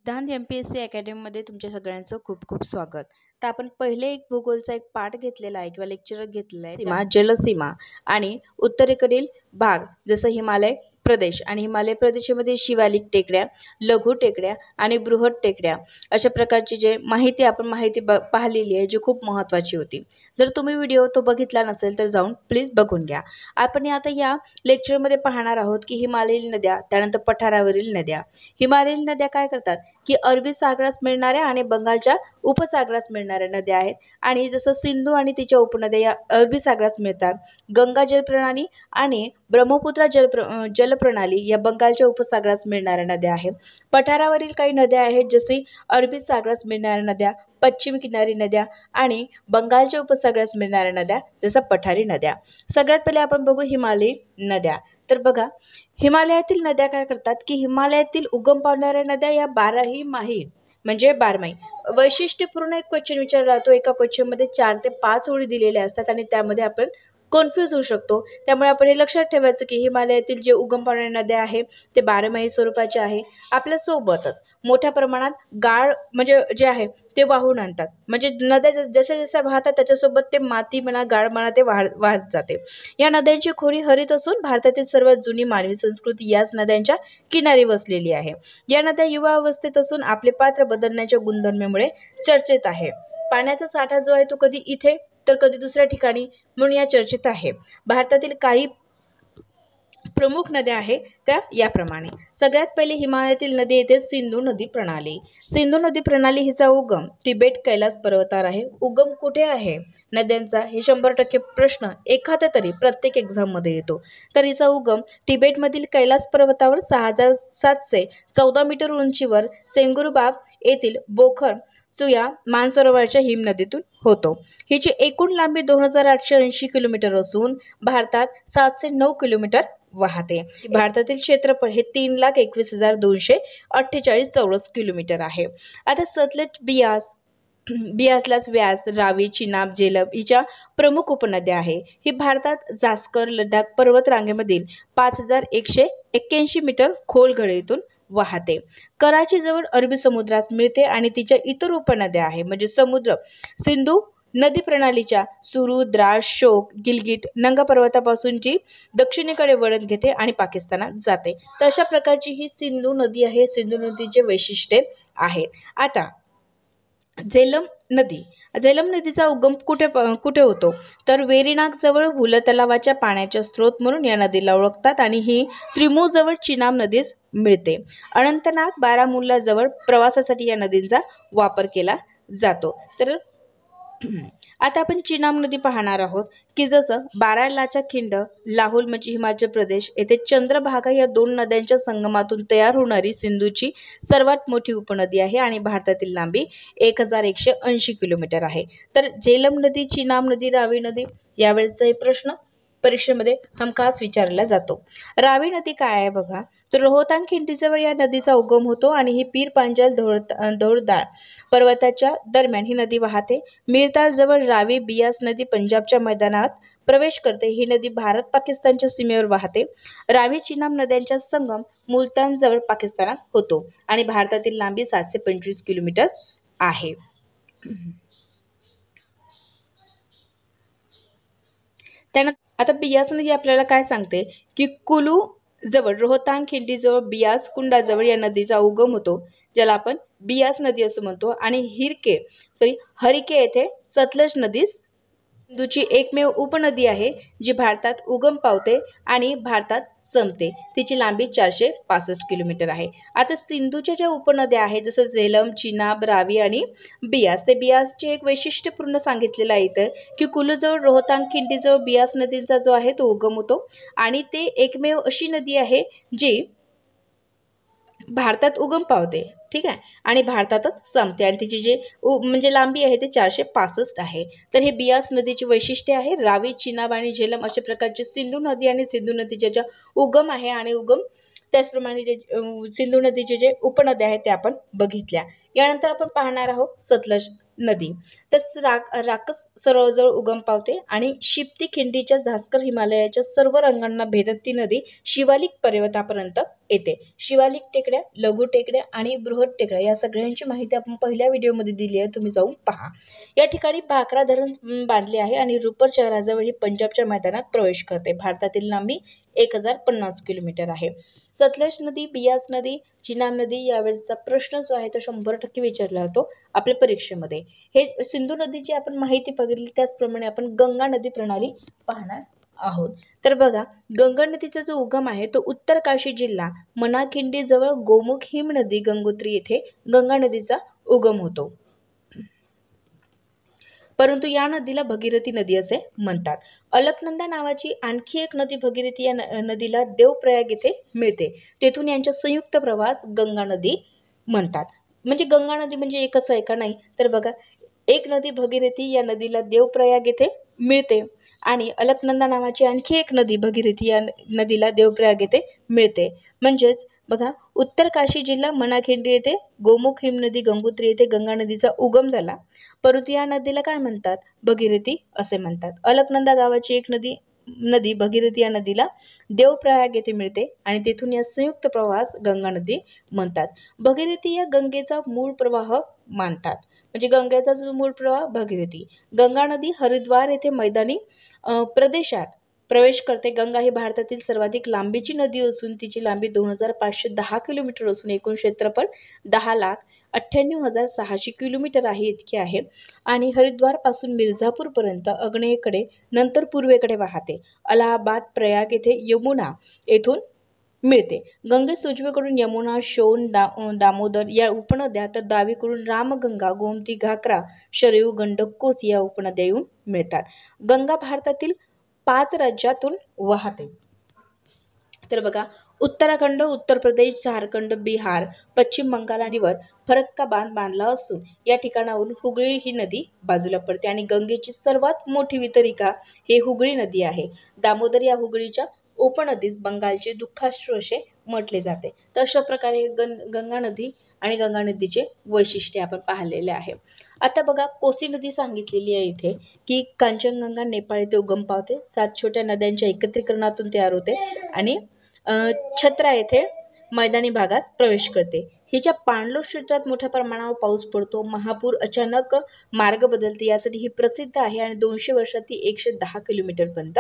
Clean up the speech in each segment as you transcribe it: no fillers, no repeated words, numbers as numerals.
सिद्धांत MPSC अकॅडमीमध्ये तुमच्या सगळ्यांचं खूप खूप स्वागत. तर आपण पहिले एक भूगोलचा एक पाठ घेतलेला आहे किंवा लेक्चर घेतलेला आहे, सीमा जलसीमा आणि उत्तरेकडील भाग जसं हिमालय प्रदेश आणि हिमालय प्रदेशामध्ये शिवालिक टेकड्या, लघु टेकड्या आणि बृहत टेकड्या अशा प्रकारची जे माहिती पाहिलेली आहे, जी खूप महत्त्वाची होती. जर तुम्ही व्हिडिओ तो बघितला नसेल तर जाऊन प्लीज बघून घ्या. आपण आता या लेक्चरमध्ये पाहणार आहोत की हिमालयीन नद्या, त्यानंतर पठारावरील नद्या. हिमालयीन नद्या काय करतात की अरबी सागरास मिळणाऱ्या आणि बंगालच्या उपसागरास मिळणाऱ्या नद्या आहेत. आणि जसं सिंधू आणि तिच्या उपनद्या या अरबी सागरास मिळतात. गंगा जलप्रणाली आणि ब्रह्मपुत्रा जलप्रणाली या बंगालच्या उपसागरास मिळणाऱ्या नद्या आहेत. पठारावरील काही नद्या आहेत जसे अरबी सागरास मिळणाऱ्या नद्या, पश्चिम किनारी नद्या आणि बंगालच्या उपसागरास मिळणाऱ्या नद्या जसं पठारी नद्या. सगळ्यात पहिले आपण बघू हिमालयीन नद्या. तर बघा, हिमालयातील नद्या काय करतात की हिमालयातील उगम पावणाऱ्या नद्या या बाराही म्हणजे बारमाही. वैशिष्ट्यपूर्ण एक क्वेश्चन विचारला जातो. एका क्वेश्चनमध्ये 4 ते 5 ओळी दिलेल्या असतात आणि त्यामध्ये आपण कन्फ्यूज होऊ शकतो. त्यामुळे आपण हे लक्षात ठेवायचं की हिमालयातील जे उगम पावणाऱ्या नद्या आहे ते बारमाही स्वरूपाचे आहे. आपल्यासोबतच मोठ्या प्रमाणात गाळ म्हणजे जे आहे ते वाहून आणतात. म्हणजे नद्या जशा जशा वाहतात त्याच्यासोबत ते माती म्हणा, गाळ म्हणा ते वाहत जाते. या नद्यांची खोरी हरित असून भारतातील सर्वात जुनी मानवी संस्कृती याच नद्यांच्या किनारी वसलेली आहे. या नद्या युवा अवस्थेत असून आपले पात्र बदलण्याच्या गुणधर्मामुळे चर्चेत आहे. पाण्याचा साठा जो आहे तो कधी इथे तर कधी दुसऱ्या ठिकाणी म्हणून या चर्चेत आहे. भारतातील काही प्रमुख नद्या आहेत त्या याप्रमाणे. सगळ्यात पहिले हिमालयातील नदी येते सिंधू नदी प्रणाली. सिंधू नदी प्रणाली हिचा उगम तिबेट कैलास पर्वतावर आहे. उगम कुठे आहे नद्यांचा हे 100% प्रश्न एखादा तरी प्रत्येक एक्झाम मध्ये येतो. तर हिचा उगम तिबेटमधील कैलास पर्वतावर 6714 मीटर उंचीवर सेंगुरबाब येथील बोखर सुया मानसरोवराच्या हिमनदीतून होतो. हिची एकूण लांबी 2880 किलोमीटर असून भारतात 709 किलोमीटर वाहते. भारतातील क्षेत्रफळ हे 3,21,248 चौरस किलोमीटर आहे. आता सतलज, बियासलाच व्यास, रावी, चिनाब, झेलम हिच्या प्रमुख उपनद्या आहे. ही भारतात जास्कर लडाख पर्वत रांगेमधील 5181 मीटर खोल घळीतून वाहते. कराची जवळ अरबी समुद्रास मिळते आणि तिच्या इतर उपनद्या आहे म्हणजे समुद्र सिंधू नदी प्रणालीच्या सुरू, द्रास, शोक, गिलगिट, नंगा पर्वतापासून जी दक्षिणेकडे वळण घेते आणि पाकिस्तानात जाते. तर अशा प्रकारची ही सिंधू नदी आहे. सिंधू नदीचे वैशिष्ट्ये आहेत. आता झेलम नदीचा उगम कुठे होतो तर वेरीनाग जवळ हुल तलावाच्या पाण्याच्या स्रोत म्हणून या नदीला ओळखतात आणि ही त्रिमू जवळ चिनाब नदीस मिळते. अनंतनाग, बारामुल्ला जवळ प्रवासासाठी या नदींचा वापर केला जातो. तर आता आपण चिनाब नदी पाहणार आहोत की जसं बारालाचा खिंड, लाहुल म्हणजे हिमाचल प्रदेश येथे चंद्रभागा या दोन नद्यांच्या संगमातून तयार होणारी सिंधूची सर्वात मोठी उपनदी आहे आणि भारतातील लांबी 1180 किलोमीटर आहे. तर झेलम नदी, चिनाब नदी, रावी नदी यावेळेचा हे प्रश्न परीक्षेमध्ये हमखास विचारला जातो. रावी नदी काय आहे बघा, तर रोहतांग खिंडीजवळ या नदीचा उगम होतो आणि ही पीर पांचाल धौळदार पर्वताच्या दरम्यान ही नदी वाहते. मीरताल जवळ रावी बियास नदी पंजाबच्या मैदानात प्रवेश करते. ही नदी भारत पाकिस्तानच्या सीमेवर वाहते. रावी चिनाब नद्यांचा संगम मुलतान जवळ पाकिस्तानात होतो आणि भारतातील लांबी 725 किलोमीटर आहे. त्यानंतर आता बियास नदी आपल्याला काय सांगते की कुलू जवळ रोहतांग खिंडीजवळ बियास कुंडाजवळ या नदीचा उगम होतो, ज्याला आपण बियास नदी असं म्हणतो. आणि हरिके येथे सतलज नदी सिंधूची एकमेव उपनदी आहे जी भारतात उगम पावते आणि भारतात संपते. तिची लांबी 465 किलोमीटर आहे. आता सिंधूच्या ज्या उपनद्या आहेत जसं झेलम, चिनाब, रावी आणि बियास, ते बियासचे एक वैशिष्ट्यपूर्ण सांगितलेलं आहे इथं की कुलूजवळ रोहतांग खिंडीजवळ बियास नदीचा जो आहे तो उगम होतो आणि ते एकमेव अशी नदी आहे जी भारतात उगम पावते. ठीक आहे, आणि भारतातच संपते आणि तिची जे म्हणजे लांबी आहे ते 465 आहे. तर हे बियास नदीची वैशिष्ट्य आहे. रावी, चिनाब आणि झेलम अशा प्रकारचे सिंधू नदी आणि सिंधू नदीच्या ज्या उगम आहे आणि उगम त्याचप्रमाणे जे सिंधू नदीचे जे उपनद्या आहेत ते आपण बघितल्या. यानंतर आपण पाहणार आहोत सतलज नदी. तसेच राकस सरोवराजवळ उगम पावते आणि शिप्ती खिंडीच्या झास्कर हिमालयाच्या सर्व रंगांना भेदत ती नदी शिवालिक पर्वतापर्यंत येते. शिवालिक टेकड्या, लघु टेकड्या आणि बृहत टेकड्या या सगळ्यांची माहिती आपण पहिल्या व्हिडिओमध्ये दिली आहे, तुम्ही जाऊन पहा. या ठिकाणी भाकरा धरण बांधले आहे आणि रुपर शहराजवळ ही पंजाबच्या मैदानात प्रवेश करते. भारतातील लांबी 1050 किलोमीटर आहे. सतलज नदी, बियास नदी, चिनाब नदी यावेळेचा प्रश्न जो आहे तो 100% विचारला जातो आपल्या परीक्षेमध्ये. हे सिंधू नदीची आपण माहिती बघितली, त्याचप्रमाणे आपण गंगा नदी प्रणाली पाहणार आहोत. तर बघा, गंगा नदीचा जो उगम आहे तो उत्तरकाशी जिल्हा मनाखिंडी जवळ गोमुख हिमनदी गंगोत्री येथे गंगा नदीचा उगम होतो. परंतु या नदीला भगीरथी नदी असे म्हणतात. अलकनंदा नावाची आणखी एक नदी भगीरथी या नदीला देवप्रयाग येथे मिळते. तेथून यांचा संयुक्त प्रवास गंगा नदी म्हणतात. म्हणजे गंगा नदी म्हणजे एकच आहे का? नाही. तर बघा, एक नदी भगीरथी या नदीला देवप्रयाग येथे मिळते आणि अलकनंदा नावाची आणखी एक नदी भगीरथी या नदीला देवप्रयाग येथे मिळते. म्हणजेच बघा, उत्तरकाशी जिल्हा मनाखिंडी येथे गोमुख हिमनदी गंगोत्री येथे गंगा नदीचा उगम झाला. परंतु या नदीला काय म्हणतात? भगीरथी असे म्हणतात. अलकनंदा गावाची एक नदी भगीरथी या नदीला देवप्रयाग येथे मिळते आणि तेथून या संयुक्त प्रवास गंगा नदी म्हणतात. भगीरथी या गंगेचा मूळ प्रवाह मानतात. म्हणजे गंगेचा जो मूळ प्रवाह भगीरथी. गंगा नदी हरिद्वार येथे मैदानी प्रदेशात प्रवेश करते. गंगा ही भारतातील सर्वाधिक लांबीची नदी असून तिची लांबी 2510 किलोमीटर असून एकूण क्षेत्रफळ 10,98,600 किलोमीटर आहे इतके आहे आणि हरिद्वार पासून मिर्झापूर पर्यंत आग्नेयेकडे नंतर पूर्वेकडे वाहते. अलाहाबाद, प्रयाग येथे यमुना येथून मिळते. गंगेस उजवीकडून यमुना, शोण, दामोदर या उपनद्या तर डावीकडून रामगंगा, गोमती, घागरा, शरयू, गंडक, कोसी या उपनद्या येऊन मिळतात. गंगा भारतातील 5 राज्यातून वाहते. तर बघा, उत्तराखंड, उत्तर प्रदेश, झारखंड, बिहार, पश्चिम बंगाल नदीवर फरक्का बांध बांधला असून या ठिकाणावरून हुगळी ही नदी बाजूला पडते आणि गंगेची सर्वात मोठी वितरिका हे हुगळी नदी आहे. दामोदर या हुगळीच्या उपनदीस बंगालचे दुःखाश्रू असे म्हटले जाते. तर अशा प्रकारे गंगा नदी आणि गंगा नदीचे वैशिष्ट्य आपण पाहिलेले आहे. आता बघा, कोसी नदी सांगितलेली आहे इथे की कांचनगंगा नेपाळ येथे उगम पावते. 7 छोट्या नद्यांच्या एकत्रीकरणातून तयार होते आणि छत्रा येथे मैदानी भागास प्रवेश करते. हिच्या पाणलोट क्षेत्रात मोठ्या प्रमाणावर पाऊस पडतो. महापूर अचानक मार्ग बदलते यासाठी ही प्रसिद्ध आहे आणि 200 वर्षात ती 110 किलोमीटरपर्यंत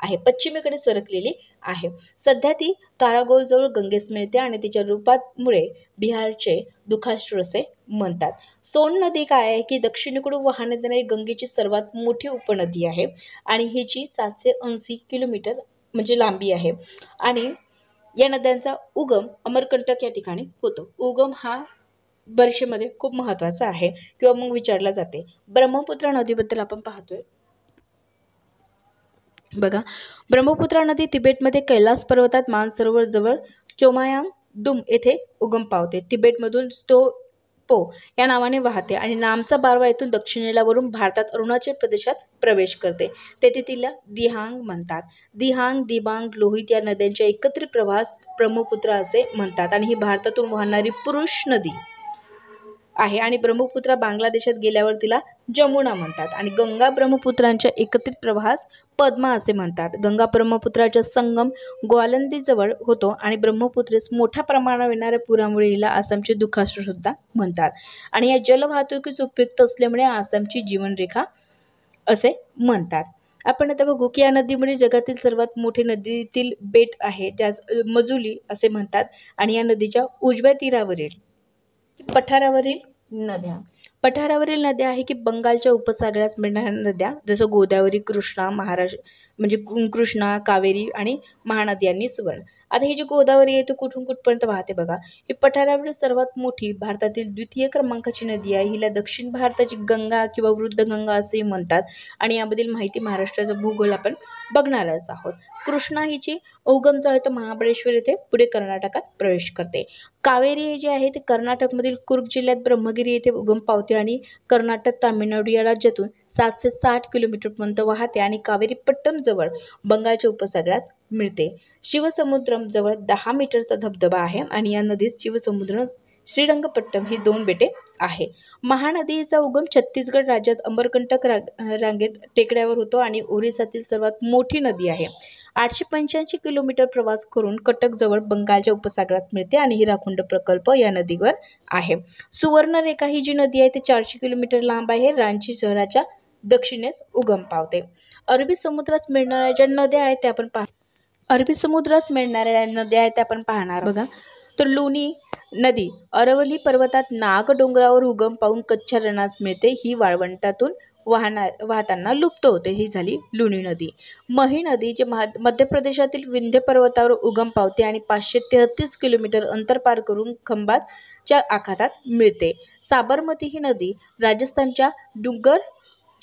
आहे, पश्चिमेकडे सरकलेली आहे. सध्या ती कारागोलजवळ गंगेस मिळते आणि तिच्या रूपामुळे बिहारचे दुःखाश्रू असे म्हणतात. सोन नदी काय आहे की दक्षिणेकडून वाहण्यात येणारी गंगेची सर्वात मोठी उपनदी आहे आणि हिची 780 किलोमीटर म्हणजे लांबी आहे आणि या नद्यांचा उगम अमरकंटक या ठिकाणी होतो. उगम हा वर्षेमध्ये खूप महत्त्वाचा आहे किंवा मग विचारला जाते. ब्रह्मपुत्रा नदीबद्दल आपण पाहतोय. बघा, ब्रह्मपुत्रा नदी तिबेटमध्ये कैलास पर्वतात मानसरोवर जवळ चोमायांग दुम येथे उगम पावते. तिबेटमधून पो या नावाने वाहते आणि नामचा बारवा येथून दक्षिणेला वरून भारतात अरुणाचल प्रदेशात प्रवेश करते. तेथे तिला दिहांग म्हणतात. दिहांग, दिबांग, लोहित या नद्यांच्या एकत्रित प्रवाहास ब्रह्मपुत्रा असे म्हणतात आणि ही भारतातून वाहणारी पुरुष नदी आहे आणि ब्रह्मपुत्रा बांगलादेशात गेल्यावर तिला जमुना म्हणतात आणि गंगा ब्रह्मपुत्रांच्या एकत्रित प्रवाहास पद्मा असे म्हणतात. गंगा ब्रह्मपुत्राचा संगम ग्वालंदीजवळ होतो आणि ब्रह्मपुत्रेस मोठ्या प्रमाणावर येणाऱ्या पुरामुळे हिला आसामचे दुःखाश्रू सुद्धा म्हणतात आणि या जलवाहतुकीस उपयुक्त असल्यामुळे आसामची जीवनरेखा असे म्हणतात. आपण आता बघू की या नदीमुळे जगातील सर्वात मोठे नदीतील बेट आहे ज्यास मजुली असे म्हणतात आणि या नदीच्या उजव्या तीरावरील पठारावरील नद्या आहे की बंगालच्या उपसागरास मिळणाऱ्या नद्या जसं गोदावरी, कृष्णा, कृष्णा, कावेरी आणि महानदी आणि सुवर्ण. आता ही जी गोदावरी आहे ती कुठून कुठपर्यंत वाहते बघा. ही पठारावरील सर्वात मोठी भारतातील द्वितीय क्रमांकाची नदी आहे. हिला दक्षिण भारताची गंगा किंवा वृद्ध गंगा असेही म्हणतात आणि यामधील माहिती महाराष्ट्राचा भूगोल आपण बघणारच आहोत. कृष्णा हिची उगम जो आहे तो महाबळेश्वर येथे पुढे कर्नाटकात प्रवेश करते. कावेरी जी आहे ती कर्नाटकमधील कुर्ग जिल्ह्यात ब्रह्मगिरी येथे उगम पावते आणि कर्नाटक, तामिळनाडू या राज्यातून 760 किलोमीटरपर्यंत वाहते आणि कावेरीपट्टम जवळ बंगालच्या उपसागरात मिळते. शिवसमुद्रम जवळ 10 मीटरचा धबधबा आहे आणि या नदीस शिवसमुद्र श्रीरंगपट्टम ही 2 बेटे आहे. महानदीचा उगम छत्तीसगड राज्यात अमरकंटक रांगेत टेकड्यावर होतो आणि ओरिसातील सर्वात मोठी नदी आहे. 885 किलोमीटर प्रवास करून कटकजवळ बंगालच्या उपसागरात मिळते आणि हिराकुंड प्रकल्प या नदीवर आहे. सुवर्णरेखा ही जी नदी आहे ती 400 किलोमीटर लांब आहे. रांची शहराच्या दक्षिणेस उगम पावते. अरबी समुद्रास मिळणाऱ्या ज्या नद्या आहेत त्या आपण पाहणार बघा. तर लुनी नदी अरवली पर्वतात नाग डोंगरावर उगम पावून कच्छच्या रणास मिळते. ही वाळवंटातून वाहताना लुप्त होते. ही झाली लुनी नदी. मही नदी जे मध्य प्रदेशातील विंध्य पर्वतावर उगम पावते आणि 533 किलोमीटर अंतर पार करून खंभातच्या आखातात मिळते. साबरमती ही नदी राजस्थानच्या डुंगर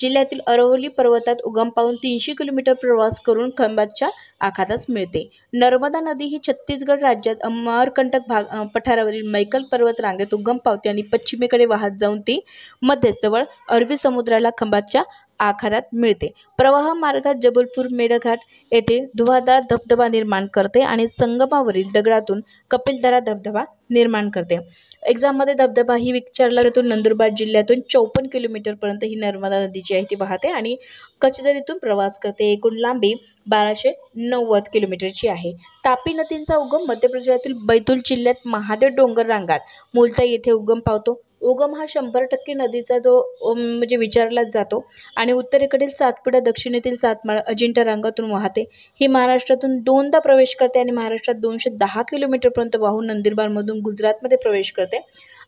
जिल्ह्यातील अरवली पर्वतात उगम पावून 300 किलोमीटर प्रवास करून खंभातच्या आखातास मिळते. नर्मदा नदी ही छत्तीसगड राज्यात अमरकंटक पठारावरील मैकल पर्वत रांगेत उगम पावते आणि पश्चिमेकडे वाहत जाऊन ती मध्ये जवळ अरबी समुद्राला खंभातच्या आखातात मिळते. प्रवाह मार्गात जबलपूर मेळघाट येथे धुवाधार धबधबा निर्माण करते आणि संगमावरील दगडातून कपिलधारा धबधबा निर्माण करते. एक्झाममध्ये धबधबा ही विचारला जातो. नंदुरबार जिल्ह्यातून 54 किलोमीटरपर्यंत ही नर्मदा नदी जी आहे ती वाहते आणि कचदरीतून प्रवास करते. एकूण लांबी 1290 किलोमीटरची आहे. तापी नदीचा उगम मध्य प्रदेशातील बैतूल जिल्ह्यात महादेव डोंगर रांगात मुलता येथे उगम पावतो. उगम हा 100% नदीचा जो म्हणजे विचारला जातो आणि उत्तरेकडील सातपुडा दक्षिणेतील सातमाळ अजिंठा रांगातून वाहते. ही महाराष्ट्रातून 2दा प्रवेश करते आणि महाराष्ट्रात 210 किलोमीटरपर्यंत वाहून नंदुरबारमधून गुजरातमध्ये प्रवेश करते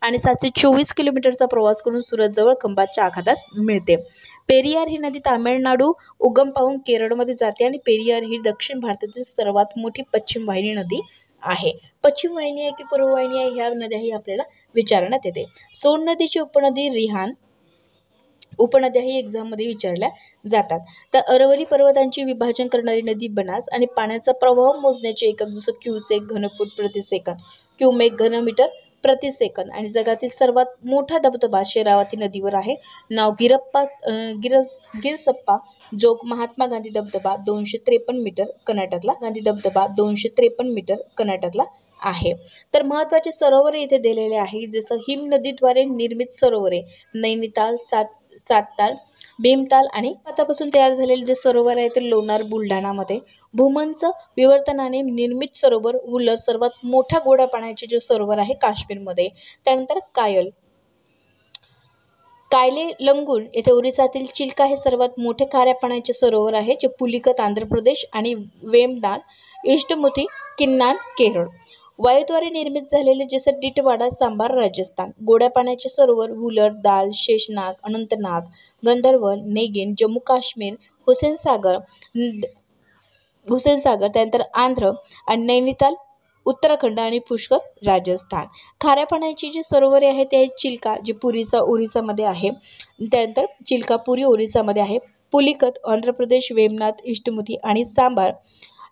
आणि 724 किलोमीटरचा प्रवास करून सुरतजवळ खंभातच्या आखातात मिळते. पेरियार ही नदी तामिळनाडू उगम पावून केरळमध्ये जाते आणि पेरियार ही दक्षिण भारतातील सर्वात मोठी पश्चिम वाहिनी नदी आहे. पश्चिम वाहिनी आहे की पूर्व वाहिनी आहे ह्या नद्याही आपल्याला विचारण्यात येते. सोन नदीची उपनदी रिहान उपनद्याही एक्झाममध्ये विचारल्या जातात. तर अरवली पर्वतांची विभाजन करणारी नदी बनास आणि पाण्याचा प्रवाह मोजण्याचे एकक जसं क्युसेक घनफूट प्रति सेकंद, क्युमेक घनमीटर प्रति सेकंद आणि जगातील सर्वात मोठा धबधबा शेरावती नदीवर आहे. नाव गिरसप्पा जोग महात्मा गांधी धबधबा 253 मीटर कर्नाटकला आहे. तर महत्त्वाचे सरोवरे इथे दिलेले आहे जसं हिम नदीद्वारे निर्मित सरोवरे नैनिताल, सातताल, भीमताल आणि आतापासून तयार झालेले जे सरोवर आहे ते लोणार बुलढाणामध्ये. भूमंच विवर्तनाने निर्मित सरोवर वुलर सर्वात मोठा गोड्या पाण्याचे जे सरोवर आहे काश्मीरमध्ये. त्यानंतर कायले लंगून येथे ओरिसातील चिल्का हे सर्वात मोठे खाऱ्या पाण्याचे सरोवर आहे जे पुलिकत आंध्र प्रदेश आणि वेमनाथ इष्टमुथी किन्नार केरळ. वायूद्वारे निर्मित झालेले जसं टिटवाडा सांबार राजस्थान. गोड्या पाण्याचे सरोवर वुलर, दाल, शेषनाग, अनंतनाग, गंधरवल, नेगीन जम्मू काश्मीर, हुसेन सागर त्यानंतर आंध्र आणि नैनिताल उत्तराखंड आणि पुष्कर राजस्थान. खाऱ्या पाण्याची जी सरोवरे आहेत ते चिल्का जी पुरीचा ओरिसामध्ये आहे. त्यानंतर चिल्का पुरी ओरिसामध्ये आहे. पुलिकत आंध्र प्रदेश, वेमनाथ इष्टमुथी आणि सांबार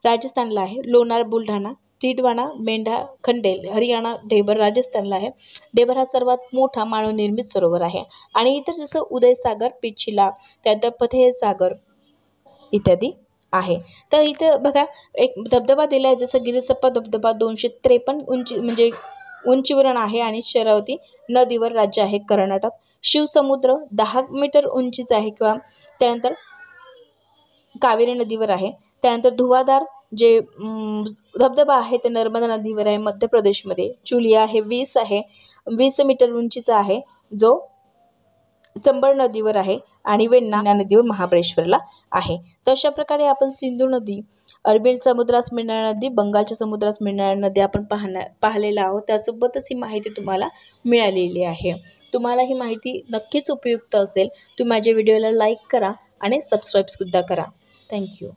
राजस्थानला आहे. लोणार बुलढाणा, तिडवाना, मेंढा खंडेल हरियाणा, ढेबर राजस्थानला आहे. ढेबर हा सर्वात मोठा मानवनिर्मित सरोवर आहे. आणि इतर जसं उदयसागर, पिछिला त्यानंतर फतेह सागर इत्यादी आहे. तर इथं बघा एक धबधबा दिला आहे जसं गिरिसप्पा धबधबा 253 उंचीवरून आहे आणि शरावती नदीवर राज्य आहे कर्नाटक. शिवसमुद्र 10 मीटर उंचीचा आहे किंवा त्यानंतर कावेरी नदीवर आहे. त्यानंतर धुवाधार जे धबधबा आहे ते नर्मदा नदीवर आहे मध्य प्रदेशमध्ये. चुलिया हे 20 मीटर उंचीचा आहे जो चंबळ नदीवर आहे आणि वेण्णा नदीवर महाबळेश्वरला आहे. तर अशा प्रकारे आपण सिंधू नदी, अरबी समुद्रास मिळणाऱ्या नदी, बंगालच्या समुद्रास मिळणाऱ्या नदी आपण पाहिलेल्या आहोत. त्यासोबतच ही माहिती तुम्हाला मिळालेली आहे. तुम्हाला ही माहिती नक्कीच उपयुक्त असेल. तुम्ही माझ्या व्हिडिओला लाईक करा आणि सबस्क्राईबसुद्धा करा. थँक्यू.